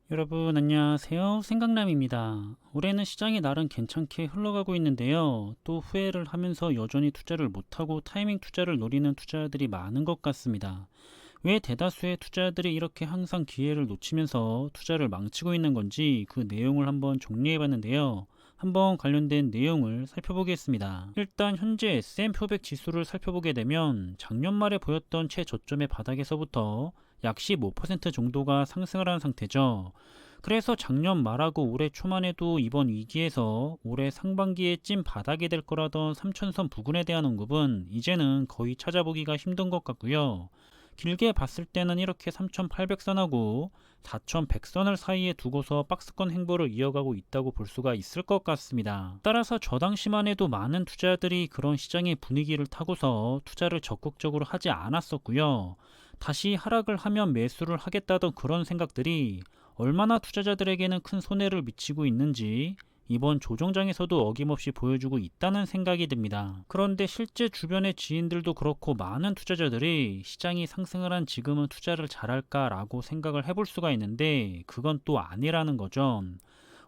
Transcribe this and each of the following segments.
여러분 안녕하세요. 생각남입니다. 올해는 시장이 나름 괜찮게 흘러가고 있는데요. 또 후회를 하면서 여전히 투자를 못하고 타이밍 투자를 노리는 투자자들이 많은 것 같습니다. 왜 대다수의 투자자들이 이렇게 항상 기회를 놓치면서 투자를 망치고 있는 건지 그 내용을 한번 정리해 봤는데요. 한번 관련된 내용을 살펴보겠습니다. 일단 현재 S&P500 지수를 살펴보게 되면 작년 말에 보였던 최저점의 바닥에서부터 약 15% 정도가 상승을 한 상태죠. 그래서 작년 말하고 올해 초만 해도 이번 위기에서 올해 상반기에 찐 바닥이 될 거라던 3천선 부근에 대한 언급은 이제는 거의 찾아보기가 힘든 것 같고요. 길게 봤을 때는 이렇게 3,800선하고 4,100선을 사이에 두고서 박스권 행보를 이어가고 있다고 볼 수가 있을 것 같습니다. 따라서 저 당시만 해도 많은 투자자들이 그런 시장의 분위기를 타고서 투자를 적극적으로 하지 않았었고요. 다시 하락을 하면 매수를 하겠다던 그런 생각들이 얼마나 투자자들에게는 큰 손해를 미치고 있는지 이번 조정장에서도 어김없이 보여주고 있다는 생각이 듭니다. 그런데 실제 주변의 지인들도 그렇고 많은 투자자들이 시장이 상승을 한 지금은 투자를 잘할까라고 생각을 해볼 수가 있는데 그건 또 아니라는 거죠.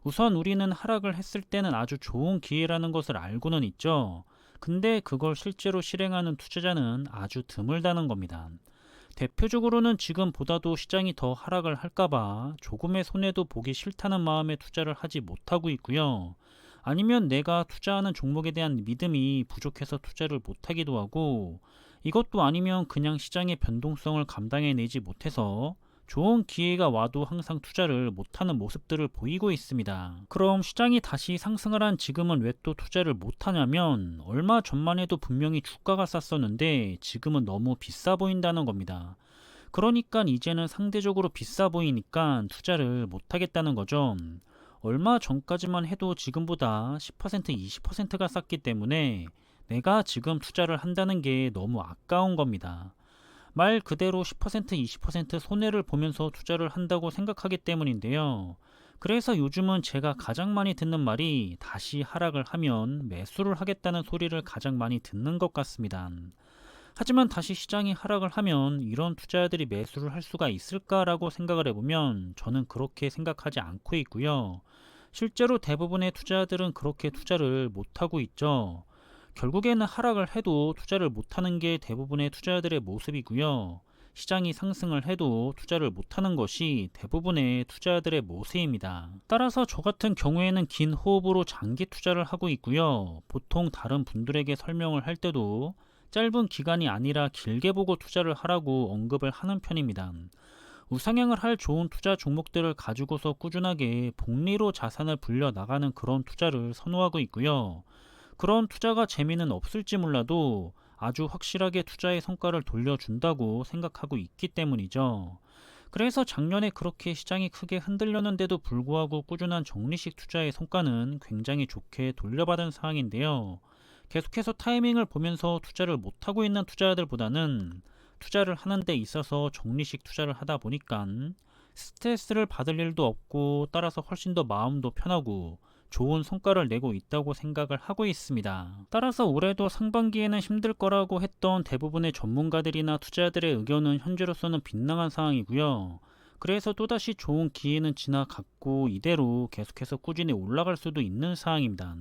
우선 우리는 하락을 했을 때는 아주 좋은 기회라는 것을 알고는 있죠. 근데 그걸 실제로 실행하는 투자자는 아주 드물다는 겁니다. 대표적으로는 지금보다도 시장이 더 하락을 할까봐 조금의 손해도 보기 싫다는 마음에 투자를 하지 못하고 있고요. 아니면 내가 투자하는 종목에 대한 믿음이 부족해서 투자를 못하기도 하고, 이것도 아니면 그냥 시장의 변동성을 감당해내지 못해서 좋은 기회가 와도 항상 투자를 못하는 모습들을 보이고 있습니다. 그럼 시장이 다시 상승을 한 지금은 왜 또 투자를 못하냐면 얼마 전만 해도 분명히 주가가 쌌었는데 지금은 너무 비싸 보인다는 겁니다. 그러니까 이제는 상대적으로 비싸 보이니까 투자를 못하겠다는 거죠. 얼마 전까지만 해도 지금보다 10% 20%가 쌌기 때문에 내가 지금 투자를 한다는 게 너무 아까운 겁니다. 말 그대로 10% 20% 손해를 보면서 투자를 한다고 생각하기 때문인데요. 그래서 요즘은 제가 가장 많이 듣는 말이 다시 하락을 하면 매수를 하겠다는 소리를 가장 많이 듣는 것 같습니다. 하지만 다시 시장이 하락을 하면 이런 투자자들이 매수를 할 수가 있을까라고 생각을 해보면 저는 그렇게 생각하지 않고 있고요. 실제로 대부분의 투자자들은 그렇게 투자를 못하고 있죠. 결국에는 하락을 해도 투자를 못하는 게 대부분의 투자자들의 모습이고요. 시장이 상승을 해도 투자를 못하는 것이 대부분의 투자자들의 모습입니다. 따라서 저 같은 경우에는 긴 호흡으로 장기 투자를 하고 있고요. 보통 다른 분들에게 설명을 할 때도 짧은 기간이 아니라 길게 보고 투자를 하라고 언급을 하는 편입니다. 우상향을 할 좋은 투자 종목들을 가지고서 꾸준하게 복리로 자산을 불려 나가는 그런 투자를 선호하고 있고요. 그런 투자가 재미는 없을지 몰라도 아주 확실하게 투자의 성과를 돌려준다고 생각하고 있기 때문이죠. 그래서 작년에 그렇게 시장이 크게 흔들렸는데도 불구하고 꾸준한 적리식 투자의 성과는 굉장히 좋게 돌려받은 상황인데요. 계속해서 타이밍을 보면서 투자를 못하고 있는 투자자들보다는 투자를 하는 데 있어서 적리식 투자를 하다 보니까 스트레스를 받을 일도 없고 따라서 훨씬 더 마음도 편하고 좋은 성과를 내고 있다고 생각을 하고 있습니다. 따라서 올해도 상반기에는 힘들 거라고 했던 대부분의 전문가들이나 투자자들의 의견은 현재로서는 빗나간 상황이고요. 그래서 또다시 좋은 기회는 지나갔고 이대로 계속해서 꾸준히 올라갈 수도 있는 상황입니다.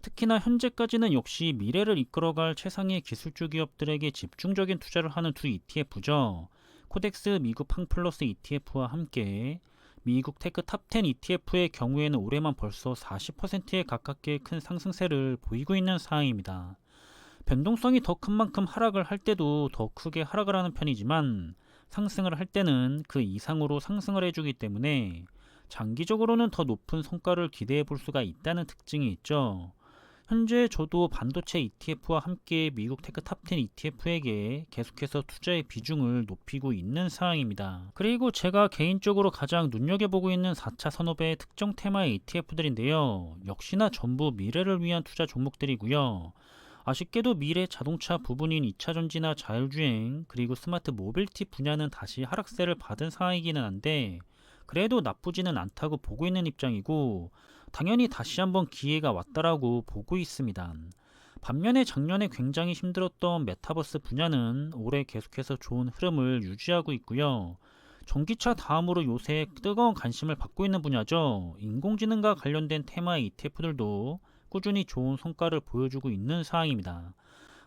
특히나 현재까지는 역시 미래를 이끌어갈 최상의 기술주 기업들에게 집중적인 투자를 하는 두 ETF죠. 코덱스 미국 항플러스 ETF와 함께 미국 테크 탑10 ETF의 경우에는 올해만 벌써 40%에 가깝게 큰 상승세를 보이고 있는 상황입니다. 변동성이 더 큰 만큼 하락을 할 때도 더 크게 하락을 하는 편이지만 상승을 할 때는 그 이상으로 상승을 해주기 때문에 장기적으로는 더 높은 성과를 기대해 볼 수가 있다는 특징이 있죠. 현재 저도 반도체 ETF와 함께 미국 테크 탑10 ETF에게 계속해서 투자의 비중을 높이고 있는 상황입니다. 그리고 제가 개인적으로 가장 눈여겨보고 있는 4차 산업의 특정 테마의 ETF들인데요. 역시나 전부 미래를 위한 투자 종목들이고요. 아쉽게도 미래 자동차 부분인 2차 전지나 자율주행 그리고 스마트 모빌티 분야는 다시 하락세를 받은 상황이기는 한데 그래도 나쁘지는 않다고 보고 있는 입장이고 당연히 다시 한번 기회가 왔다라고 보고 있습니다. 반면에 작년에 굉장히 힘들었던 메타버스 분야는 올해 계속해서 좋은 흐름을 유지하고 있고요. 전기차 다음으로 요새 뜨거운 관심을 받고 있는 분야죠. 인공지능과 관련된 테마의 ETF들도 꾸준히 좋은 성과를 보여주고 있는 사항입니다.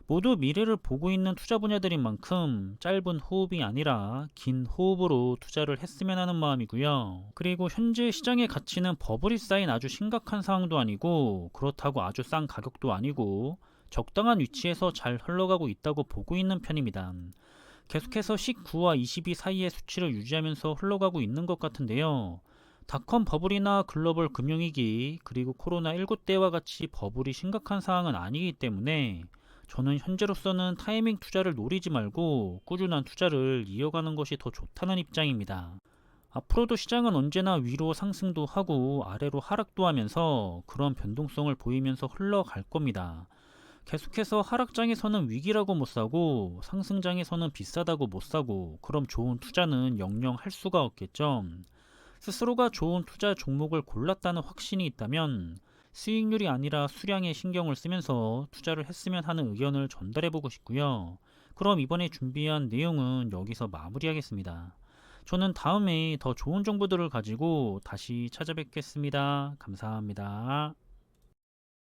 모두 미래를 보고 있는 투자 분야들인 만큼 짧은 호흡이 아니라 긴 호흡으로 투자를 했으면 하는 마음이고요. 그리고 현재 시장의 가치는 버블이 쌓인 아주 심각한 상황도 아니고 그렇다고 아주 싼 가격도 아니고 적당한 위치에서 잘 흘러가고 있다고 보고 있는 편입니다. 계속해서 19와 22 사이의 수치를 유지하면서 흘러가고 있는 것 같은데요. 닷컴 버블이나 글로벌 금융위기 그리고 코로나19 때와 같이 버블이 심각한 상황은 아니기 때문에 저는 현재로서는 타이밍 투자를 노리지 말고 꾸준한 투자를 이어가는 것이 더 좋다는 입장입니다. 앞으로도 시장은 언제나 위로 상승도 하고 아래로 하락도 하면서 그런 변동성을 보이면서 흘러갈 겁니다. 계속해서 하락장에서는 위기라고 못 사고 상승장에서는 비싸다고 못 사고 그럼 좋은 투자는 영영 할 수가 없겠죠. 스스로가 좋은 투자 종목을 골랐다는 확신이 있다면 수익률이 아니라 수량에 신경을 쓰면서 투자를 했으면 하는 의견을 전달해보고 싶고요. 그럼 이번에 준비한 내용은 여기서 마무리하겠습니다. 저는 다음에 더 좋은 정보들을 가지고 다시 찾아뵙겠습니다. 감사합니다.